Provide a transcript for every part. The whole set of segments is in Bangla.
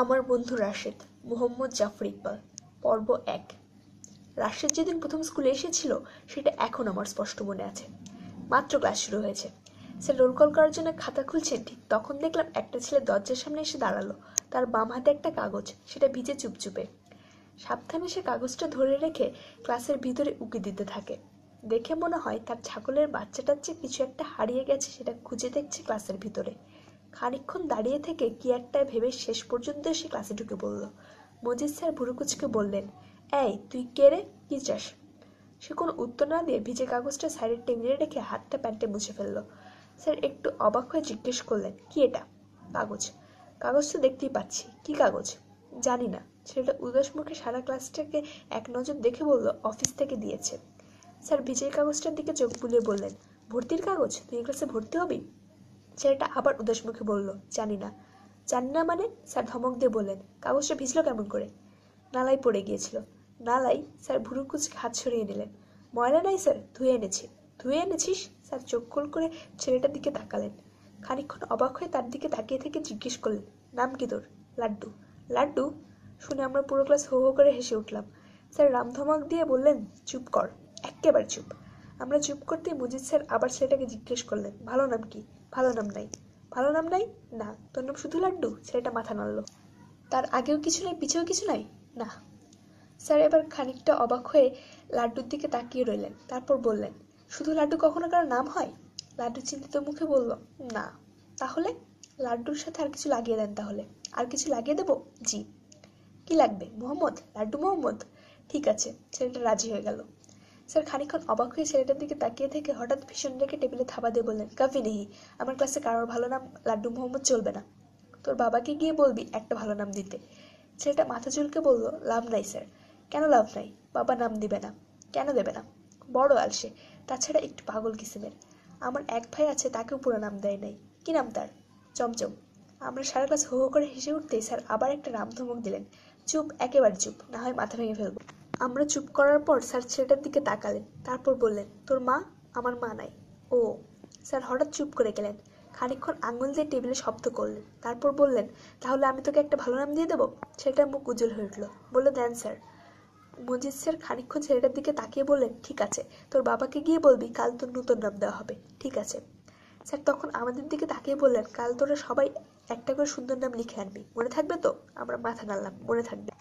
আমার বন্ধু রাশেদ মোহাম্মদ জাফর ইকবাল পর্ব ১। রাশেদ যেদিন প্রথম স্কুলে এসেছিল সেটা এখন আমার স্পষ্ট মনে আছে। মাত্র ক্লাস শুরু হয়েছে, স্যার রোল কল করার জন্য খাতা খুলছেন, ঠিক তখন দেখলাম একটা ছেলে দরজার সামনে এসে দাঁড়ালো। তার বাম হাতে একটা কাগজ, সেটা ভিজে চুপচুপে। সাবধানে সে কাগজটা ধরে রেখে ক্লাসের ভিতরে উকি দিতে থাকে। দেখে মনে হয় তার ছাগলের বাচ্চাটার চেয়ে কিছু একটা হারিয়ে গেছে, সেটা খুঁজে দেখছে ক্লাসের ভিতরে। খানিকক্ষণ দাঁড়িয়ে থেকে কি একটা ভেবে শেষ পর্যন্ত সে ক্লাসে ঢুকে পড়ল। মজিদ স্যার ভুরুকুচকে বললেন, এই তুই কে রে, কি চাস? সে কোনো উত্তর না দিয়ে ভিজে কাগজটা সাইডের টেবিলে রেখে হাতটা প্যান্টে মুছে ফেলল। স্যার একটু অবাক হয়ে জিজ্ঞেস করলেন, কি এটা? কাগজ। কাগজ তো দেখতেই পাচ্ছি, কি কাগজ? জানি না। ছেলেটা উদাস মুখে সারা ক্লাসটাকে এক নজর দেখে বলল, অফিস থেকে দিয়েছে। স্যার ভিজে কাগজটার দিকে চোখ বুলিয়ে বললেন, ভর্তির কাগজ? তুই এই ক্লাসে ভর্তি হবি? ছেলেটা আবার উদাস মুখে বলল, জানি না। জানি না মানে? স্যার ধমক দিয়ে বললেন, কাগজটা ভিজলো কেমন করে? নালায় পড়ে গিয়েছিল। নালাই? স্যার ভুরু কুচকে হাত সরিয়ে নিলেন। ময়লা নাই স্যার, ধুয়ে এনেছি। ধুয়ে এনেছিস? স্যার চোখ গোল করে ছেলেটার দিকে তাকালেন। খানিকক্ষণ অবাক হয়ে তার দিকে তাকিয়ে থেকে জিজ্ঞেস করলেন, নাম কি তোর? লাড্ডু। লাড্ডু? শুনে আমরা পুরো ক্লাস হো হো করে হেসে উঠলাম। স্যার রামধমক দিয়ে বললেন, চুপ কর, এক্কেবারে চুপ। আমরা চুপ করতেই মজিদ স্যার আবার ছেলেটাকে জিজ্ঞেস করলেন, ভালো নাম কি? ভালো নাম নাই। ভালো নাম নাই? না। তোর নাম শুধু লাড্ডু? ছেলেটা মাথা নাড়ল। তার আগেও কিছু নাই, পিছেও কিছু নাই? না। স্যার এবার খানিকটা অবাক হয়ে লাড্ডুর দিকে তাকিয়ে রইলেন, তারপর বললেন, শুধু লাড্ডু কখনো কারো নাম হয়? লাড্ডু চিন্তিত মুখে বলল, না। তাহলে? লাড্ডুর সাথে আর কিছু লাগিয়ে দেন তাহলে। আর কিছু লাগিয়ে দেবো? জি। কি লাগবে? মোহাম্মদ? লাড্ডু মোহাম্মদ? ঠিক আছে। ছেলেটা রাজি হয়ে গেল। স্যার খানিকক্ষণ অবাক হয়ে ছেলেটার দিকে তাকিয়ে থেকে হঠাৎ ভীষণ রেখে টেবিলে থাবা দিয়ে বললেন, কাফি নেহি, আমার ক্লাসে কারোর ভালো নাম লাড্ডু মোহাম্মদ চলবে না। তোর বাবাকে গিয়ে বলবি একটা ভালো নাম দিতে। ছেলেটা মাথা চুলকে বলল, লাভ নাই স্যার। কেন লাভ নাই? বাবা নাম দিবে না। কেন দেবে না? বড় আলসে, তাছাড়া একটু পাগল কিসিমের। আমার এক ভাই আছে, তাকেও পুরো নাম দেয় নাই। কি নাম তার? চমচম। আমরা সারা ক্লাস হো হো করে হেসে উঠতেই স্যার আবার একটা নাম ধমক দিলেন, চুপ, একেবারে চুপ, না হয় মাথা ভেঙে ফেলবো। আমরা চুপ করার পর স্যার ছেলেটার দিকে তাকালেন, তারপর বললেন, তোর মা? আমার মা নাই। ও। স্যার হঠাৎ চুপ করে গেলেন। খানিকক্ষণ আঙুল দিয়ে টেবিলে শব্দ করলেন, তারপর বললেন, তাহলে আমি তোকে একটা ভালো নাম দিয়ে দেবো? ছেলেটার মুখ উজ্জ্বল হয়ে উঠল, বললো, দেন স্যার। মজিদ স্যার খানিকক্ষণ ছেলেটার দিকে তাকিয়ে বললেন, ঠিক আছে, তোর বাবাকে গিয়ে বলবি কাল তোর নতুন নাম দেওয়া হবে। ঠিক আছে। স্যার তখন আমাদের দিকে তাকিয়ে বললেন, কাল তোরা সবাই একটা করে সুন্দর নাম লিখে আনবি, মনে থাকবে তো? আমরা মাথা নাড়লাম, মনে থাকবে।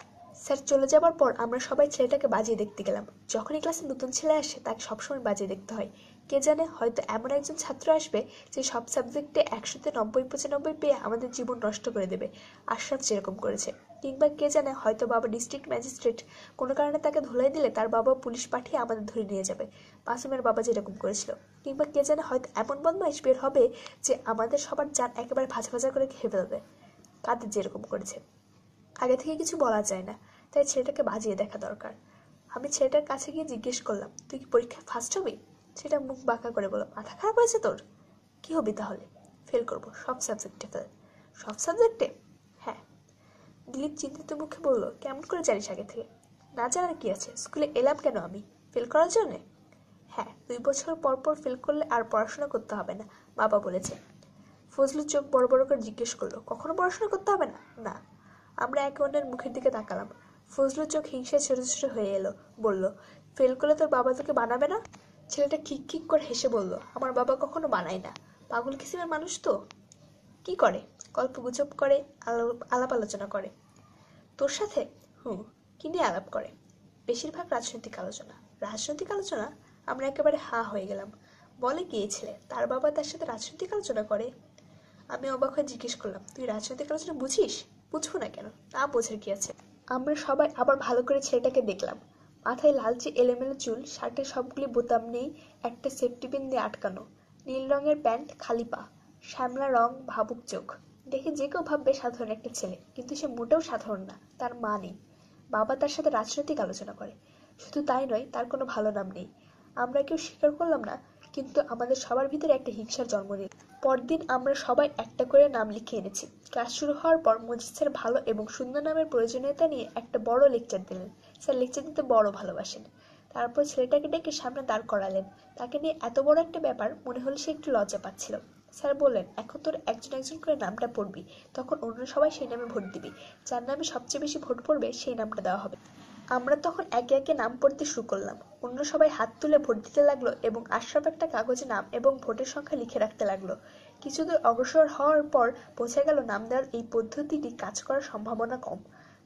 স্যার চলে যাবার পর আমরা সবাই ছেলেটাকে বাজিয়ে দেখতে গেলাম। যখনই ক্লাসে নতুন ছেলে আসে তাকে সবসময় বাজিয়ে দেখতে হয়। কে জানে, হয়তো এমন একজন ছাত্র আসবে যে সব সাবজেক্টে 100-তে 90-95 পেয়ে আমাদের জীবন নষ্ট করে দেবে, আশরাফ যেরকম করেছে। কিংবা কে জানে, হয়তো বাবা ডিস্ট্রিক্ট ম্যাজিস্ট্রেট কোনো কারণে তাকে ধুলাই দিলে তার বাবা পুলিশ পাঠিয়ে আমাদের ধরে নিয়ে যাবে, মাসুমের বাবা যেরকম করেছিল। কিংবা কে জানে, হয়তো এমন বদমাইশ বের হবে যে আমাদের সবার জান একেবারে ভাজা ভাজা করে খেয়ে ফেলবে, কাদের যেরকম করেছে। আগে থেকে কিছু বলা যায় না, তাই ছেলেটাকে বাজিয়ে দেখা দরকার। আমি ছেলেটার কাছে গিয়ে জিজ্ঞেস করলাম, তুই কি পরীক্ষায় ফার্স্ট হবি? সেটা মুখ বাঁকা করে বলল, মাথা খারাপ হয়েছে তোর? কি হবি তাহলে? ফেল করবো, সব সাবজেক্টে ফেল। সব সাবজেক্টে? হ্যাঁ। দিলীপ চিন্তিত মুখে বলল, কেমন করে জানিস আগে থেকে? না জানার কি আছে, স্কুলে এলাম কেন আমি? ফেল করার জন্যে? হ্যাঁ, 2 বছর পর পর ফেল করলে আর পড়াশোনা করতে হবে না, বাবা বলেছে। ফজলু চোখ বড় বড় করে জিজ্ঞেস করলো, কখনো পড়াশোনা করতে হবে না? না। আমরা একে অন্যের মুখের দিকে তাকালাম। ফজলুর চোখ হিংসায় ছোট ছোট হয়ে এলো, বলল, ফেল করলে তোর বাবা তোকে বানাবে না? ছেলেটা খিক খিক করে হেসে বলল, আমার বাবা কখনো বানায় না, পাগল কিসিমের মানুষ তো। কি করে? গল্প গুজব করে, আলাপ আলোচনা করে। তোর সাথে? হুম। কি নিয়ে আলাপ করে? বেশিরভাগ রাজনৈতিক আলোচনা। রাজনৈতিক আলোচনা? আমরা একেবারে হাঁ হয়ে গেলাম। বলে গিয়েছিলে তার বাবা তার সাথে রাজনৈতিক আলোচনা করে? আমি অবাক হয়ে জিজ্ঞেস করলাম, তুই রাজনৈতিক আলোচনা বুঝিস? বুঝবো না কেন, তা বোঝার কি আছে। আমরা সবাই আবার ভালো করে ছেলেটাকে দেখলাম। মাথায় লালচে এলোমেলো চুল, শার্টের সবগুলি বোতাম নেই, একটা সেফটি পিন দিয়ে আটকানো, নীল রঙের প্যান্ট, খালি পা, শ্যামলা রং, ভাবুক চোখ। দেখে যে কেউ ভাববে সাধারণ একটা ছেলে, কিন্তু সে মোটেও সাধারণ না। তার মা নেই, বাবা তার সাথে রাজনৈতিক আলোচনা করে। শুধু তাই নয়, তার কোনো ভালো নাম নেই। আমরা কেউ স্বীকার করলাম না, কিন্তু আমাদের সবার ভিতরে একটা হিংসার জন্ম নিল। পরদিন আমরা সবাই একটা করে নাম লিখে এনেছি। ক্লাস শুরু হওয়ার পর মজিদ স্যার ভালো এবং সুন্দর নামের প্রয়োজনীয়তা নিয়ে একটা বড় লেকচার দিলেন। স্যার লেকচার দিতে বড় ভালোবাসেন। তারপর ছেলেটাকে ডেকে সামনে দাঁড় করালেন। তাকে নিয়ে এত বড় একটা ব্যাপার, মনে হলো সে একটু লজ্জা পাচ্ছিল। স্যার বললেন, এখন তোর একজন একজন করে নামটা পড়বি, তখন অন্য সবাই সেই নামে ভোট দিবি, যার নামে সবচেয়ে বেশি ভোট পড়বে সেই নামটা দেওয়া হবে। আমরা তখন একে একে নাম পড়তে শুরু করলাম। অন্য সবাই হাত তুলে ভোট দিতে লাগলো এবং আশরাফ একটা কাগজে নাম এবং ভোটের সংখ্যা লিখে রাখতে লাগলো। কিছুদূর অগ্রসর হওয়ার পর বোঝা গেল নাম দেওয়ার এই পদ্ধতিটি কাজ করার সম্ভাবনা কম।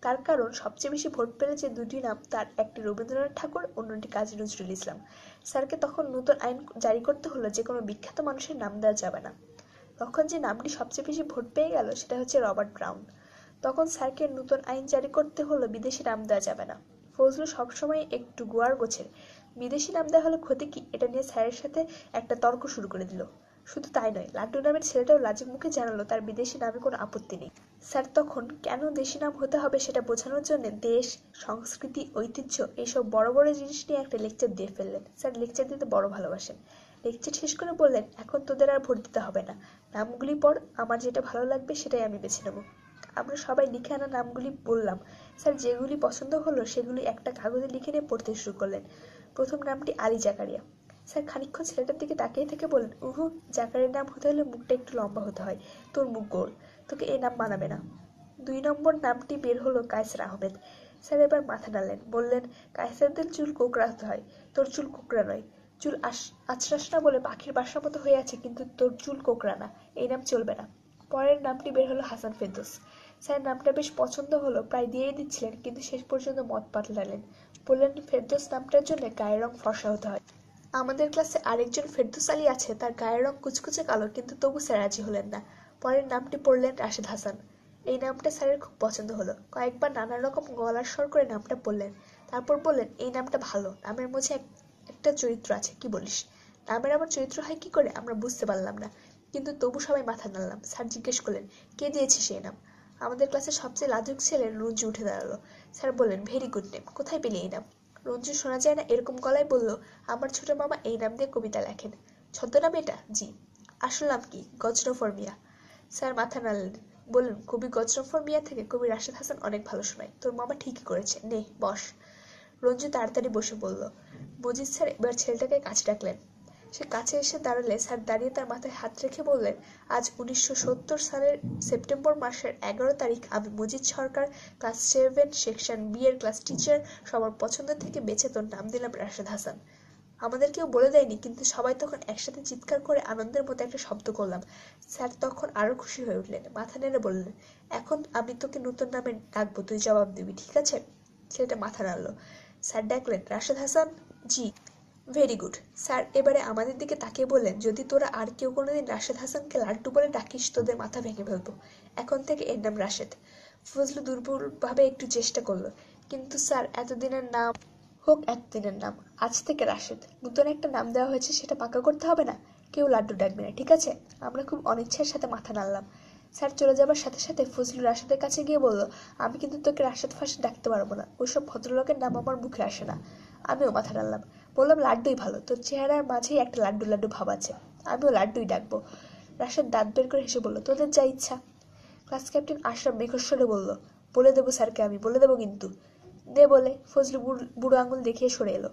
তার কারণ সবচেয়ে বেশি ভোট পেলে যে দুটি নাম, তার একটি রবীন্দ্রনাথ ঠাকুর, অন্যটি কাজী নজরুল ইসলাম। স্যারকে তখন নতুন আইন জারি করতে হলো যে কোনো বিখ্যাত মানুষের নাম দেওয়া যাবে না। তখন যে নামটি সবচেয়ে বেশি ভোট পেয়ে গেল সেটা হচ্ছে রবার্ট ব্রাউন। তখন স্যারকে নতুন আইন জারি করতে হলো বিদেশি নাম দেওয়া যাবে না। ফজলু সবসময় একটু গোয়ার গোছের, বিদেশি নাম দেওয়া হলে ক্ষতি কি, এটা নিয়ে স্যারের সাথে একটা তর্ক শুরু করে দিল। শুধু তাই নয়, লাড্ডু নামের ছেলেটাও লাজুক মুখে জানালো তার বিদেশি নামে কোনো আপত্তি নেই। স্যার তখন কেন দেশি নাম হতে হবে সেটা বোঝানোর জন্য দেশ, সংস্কৃতি, ঐতিহ্য এইসব বড় বড় জিনিস নিয়ে একটা লেকচার দিয়ে ফেললেন। স্যার লেকচার দিতে বড় ভালোবাসেন। লেকচার শেষ করে বললেন, এখন তোদের আর ভোট দিতে হবে না, নামগুলি পড়, আমার যেটা ভালো লাগবে সেটাই আমি বেছে নেব। আমরা সবাই লিখে আনা নামগুলি বললাম। স্যার যেগুলি পছন্দ হলো সেগুলি একটা কাগজে লিখে নিয়ে পড়তে শুরু করলেন। প্রথম নামটি আলী জাকারিয়া। স্যার খানিকক্ষণ ছেলেটার দিকে তাকিয়ে থেকে বললেন, উহু, জাকারিয়ার নাম হতে হলে মুখটা একটু লম্বা হতে হয়, তোর মুখ গোল, তোকে এই নাম মানাবে না। 2 নম্বর নামটি বের হলো কায়সার আহমেদ। স্যার এবার মাথা নাড়লেন, বললেন, কায়সারদের চুল কোকড়া হতে হয়, তোর চুল কোকড়া নয়। চুল আছড়াস না বলে পাখির বাসার মতো হয়ে আছে, কিন্তু তোর চুল কোকড়া না, এই নাম চলবে না। পরের নামটি বের হলো হাসান ফেরদৌস। স্যার নামটা বেশ পছন্দ হলো, প্রায় দিয়েই দিচ্ছিলেন, কিন্তু শেষ পর্যন্ত মত পাল্টালেন। বললেন, ফেরদৌস নামটার জন্য গায়ের রং ফর্সা হতে হয়। আমাদের ক্লাসে আরেকজন ফেরদৌস আলী আছে, তার গায়ের রং কুচকুচে কালো, কিন্তু তবু স্যার রাজি হলেন না। পরের নামটি পড়লেন রাশেদ হাসান। এই নামটা স্যারের খুব পছন্দ হলো। কয়েকবার নানা রকম গলার স্বর করে নামটা পড়লেন। তারপর বললেন, এই নামটা ভালো, নামের মধ্যে একটা চরিত্র আছে, কি বলিস? নামের আবার চরিত্র হয় কি করে আমরা বুঝতে পারলাম না, কিন্তু তবু সবাই মাথা নাড়লাম। স্যার জিজ্ঞেস করলেন, কে দিয়েছে সেই নাম? আমাদের ক্লাসের সবচেয়ে লাজুক ছেলে রঞ্জু উঠে দাঁড়ালো। স্যার বললেন, ভেরি গুড নেম, কোথায় পেলে এই নাম? রঞ্জু শোনা যায় না এরকম গলায় বলল, আমার ছোট মামা এই নাম দিয়ে কবিতা লেখেন। ছদ্মনাম এটা? জি। আসল নাম কি? গজনফর মিয়া। স্যার মাথা নাড়লেন, বললেন, কবি গজনফর মিয়া থেকে কবি রাশেদ হাসান অনেক ভালো শোনায়, তোর মামা ঠিকই করেছে, নে বস। রঞ্জু তাড়াতাড়ি বসে বলল। মজিদ স্যার এবার ছেলেটাকে কাছে ডাকলেন। সে কাছে এসে দাঁড়ালে স্যার দাঁড়িয়ে তার মাথায় হাত রেখে বললেন, আজ 1970 সালের সেপ্টেম্বর মাসের 11 তারিখ আমি মজিদ সরকার, ক্লাস 7 সেকশন বি এর ক্লাস টিচার, সবার পছন্দ থেকে বেছে তোর নাম দিলাম রাশেদ হাসান। আমাদের কেউ বলে দেয়নি, কিন্তু সবাই তখন একসাথে চিৎকার করে আনন্দের মতো একটা শব্দ করলাম। স্যার তখন আরো খুশি হয়ে উঠলেন, মাথা নেড়ে বললেন, এখন আমি তোকে নতুন নামে ডাকবো, তুই জবাব দিবি, ঠিক আছে? ছেলেটা মাথা নাড়ল। স্যার ডাকলেন, রাশেদ হাসান। জি। Very good. স্যার এবারে আমাদের দিকে তাকিয়ে বললেন, যদি তোরা আর কেউ কোনোদিন রাশেদ হাসানকে লাড্ডু বলে ডাকিস, তোদের মাথা ভেঙে ফেলবো। এখন থেকে এর নাম রাশেদ। ফজলু দুর্বলভাবে একটু চেষ্টা করলো, কিন্তু স্যার এতদিনের নাম হোক, এতদিনের নাম, আজ থেকে রাশেদ। নতুন একটা নাম দেওয়া হয়েছে, সেটা পাকা করতে হবে না। কেউ লাড্ডু ডাকবে না, ঠিক আছে? আমরা খুব অনিচ্ছার সাথে মাথা নাড়লাম। স্যার চলে যাবার সাথে সাথে ফজলু রাশেদের কাছে গিয়ে বলল, আমি কিন্তু তোকে রাশেদ ফাশেদ ডাকতে পারবো না, ওইসব ভদ্রলোকের নাম আমার মুখে আসে না। আমিও মাথা নাড়লাম, বললাম, লাড্ডুই ভালো, তোর চেহারার মাঝেই একটা লাড্ডু লাড্ডু ভাব আছে, আমিও লাড্ডুই ডাকবো। রাশেদ দাঁত বের করে হেসে বলল, তোদের যা ইচ্ছা। ক্লাস ক্যাপ্টেন আশরাফ মেঘস্বরে বলল, বলে দেবো স্যারকে, আমি বলে দেবো কিন্তু। দে বলে। ফজলু বুড়ো আঙুল দেখিয়ে সরে এলো।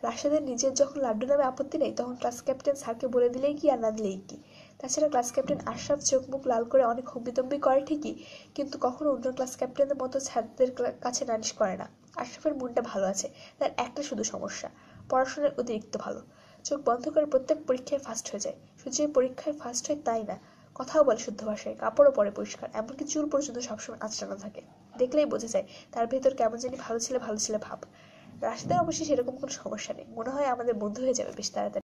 রাশেদের নিজের যখন লাড্ডু নামে আপত্তি নেই, তখন ক্লাস ক্যাপ্টেন স্যারকে বলে দিলেই কি আর না দিলেই কি। তাছাড়া ক্লাস ক্যাপ্টেন আশরাফ চোখ মুখ লাল করে অনেক হম্বিতম্বি করে ঠিকই, কিন্তু কখনো অন্য ক্লাস ক্যাপ্টেনের মতো স্যারদের কাছে নালিশ করে না। আশরাফের মনটা ভালো আছে, তার একটা শুধু সমস্যা, পড়াশোনায় অতিরিক্ত ভালো। চোখ বন্ধ করে প্রত্যেক পরীক্ষায় ফার্স্ট হয়ে যায়। শুধু যে পরীক্ষায় ফার্স্ট হয় তাই না, কথাও বলে শুদ্ধ ভাষায়, কাপড়ও পরে পরিষ্কার, এমনকি চুল পর্যন্ত সবসময় আঁচড়ানো থাকে। দেখলেই বোঝা যায় তার ভেতর কেমন জানি ভালো ছেলে ভাব। রাশেদের অবশ্যই সেরকম কোনো সমস্যা নেই, মনে হয় আমাদের বন্ধু হয়ে যাবে বেশ তাড়াতাড়ি।